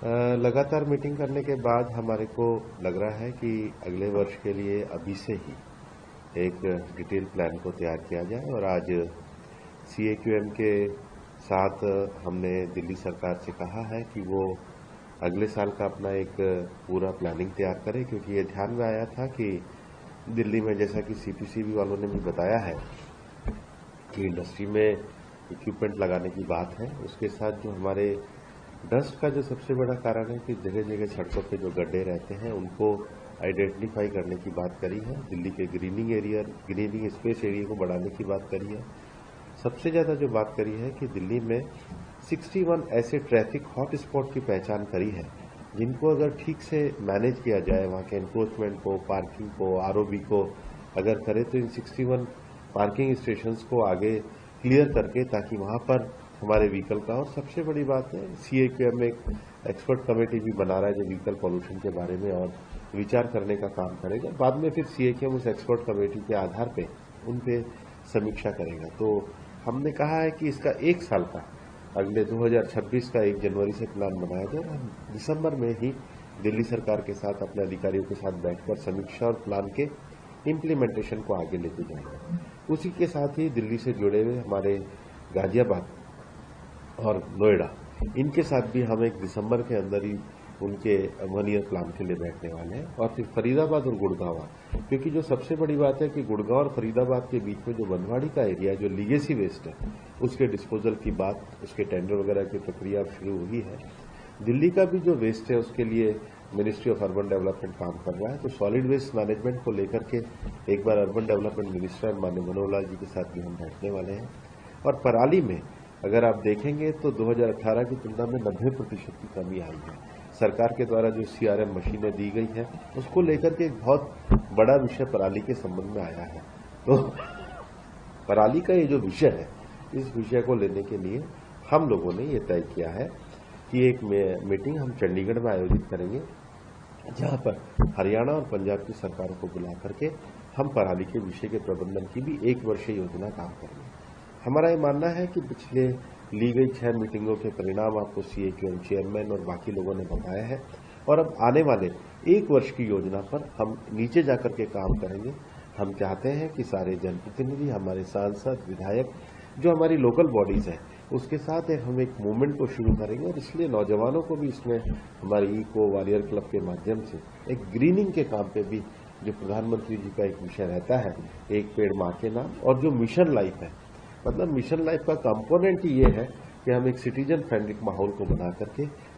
लगातार मीटिंग करने के बाद हमारे को लग रहा है कि अगले वर्ष के लिए अभी से ही एक डिटेल प्लान को तैयार किया जाए। और आज CAQM के साथ हमने दिल्ली सरकार से कहा है कि वो अगले साल का अपना एक पूरा प्लानिंग तैयार करे, क्योंकि ये ध्यान में आया था कि दिल्ली में, जैसा कि CPCB वालों ने भी बताया है, कि इंडस्ट्री में इक्विपमेंट लगाने की बात है। उसके साथ जो हमारे डस्ट का जो सबसे बड़ा कारण है कि जगह जगह सड़कों पे जो गड्ढे रहते हैं उनको आइडेंटिफाई करने की बात करी है। दिल्ली के ग्रीनिंग स्पेस एरिया को बढ़ाने की बात करी है। सबसे ज़्यादा जो बात करी है कि दिल्ली में 61 ऐसे ट्रैफिक हॉट स्पॉट की पहचान करी है, जिनको अगर ठीक से मैनेज किया जाए, वहाँ के एनक्रोचमेंट को, पार्किंग को, ROB को अगर करे तो इन 61 पार्किंग स्टेशंस को आगे क्लियर करके, ताकि वहाँ पर हमारे व्हीकल का। और सबसे बड़ी बात है, CAQM एक एक्सपर्ट कमेटी भी बना रहा है जो व्हीकल पॉल्यूशन के बारे में और विचार करने का काम करेगा। बाद में फिर CAQM उस एक्सपर्ट कमेटी के आधार पे उन पे समीक्षा करेगा। तो हमने कहा है कि इसका 1 साल का, अगले 2026 का 1 जनवरी से प्लान बनाया जाए। हम दिसंबर में ही दिल्ली सरकार के साथ, अपने अधिकारियों के साथ बैठकर समीक्षा और प्लान के इम्प्लीमेंटेशन को आगे लेके जाएंगे। उसी के साथ ही दिल्ली से जुड़े हुए हमारे गाजियाबाद और नोएडा, इनके साथ भी हम 1 दिसंबर के अंदर ही उनके 1 ईयर प्लान के लिए बैठने वाले हैं। और फिर फरीदाबाद और गुड़गांव, क्योंकि जो सबसे बड़ी बात है कि गुड़गांव और फरीदाबाद के बीच में जो बनवाड़ी का एरिया है, जो लीगेसी वेस्ट है, उसके डिस्पोजल की बात, उसके टेंडर वगैरह की प्रक्रिया शुरू हुई है। दिल्ली का भी जो वेस्ट है उसके लिए मिनिस्ट्री ऑफ अर्बन डेवलपमेंट काम कर रहा है। तो सॉलिड वेस्ट मैनेजमेंट को लेकर के एक बार अर्बन डेवलपमेंट मिनिस्टर माननीय मनोहर लाल जी के साथ भी हम बैठने वाले हैं। और पराली में अगर आप देखेंगे तो 2018 की तुलना में 90% की कमी आई है। सरकार के द्वारा जो CRM मशीनें दी गई हैं, उसको लेकर के एक बहुत बड़ा विषय पराली के संबंध में आया है। तो पराली का ये जो विषय है, इस विषय को लेने के लिए हम लोगों ने ये तय किया है कि एक मीटिंग हम चंडीगढ़ में आयोजित करेंगे, जहां पर हरियाणा और पंजाब की सरकारों को बुला करके हम पराली के विषय के प्रबंधन की भी 1 वर्षीय योजना काम करेंगे। हमारा ये मानना है कि पिछले ली गई 6 मीटिंगों के परिणाम आपको CAQM चेयरमैन और बाकी लोगों ने बताया है, और अब आने वाले 1 वर्ष की योजना पर हम नीचे जाकर के काम करेंगे। हम चाहते हैं कि सारे जनप्रतिनिधि, हमारे सांसद, विधायक, जो हमारी लोकल बॉडीज हैं, उसके साथ हम एक मूवमेंट को शुरू करेंगे। और इसलिए नौजवानों को भी इसमें हमारी इको वॉरियर क्लब के माध्यम से एक ग्रीनिंग के काम पे भी, जो प्रधानमंत्री जी का एक विषय रहता है, एक पेड़ माँ के नाम, और जो मिशन लाइफ है, मतलब मिशन लाइफ का कंपोनेंट ही ये है कि हम एक सिटीजन फ्रेंडली माहौल को बना करके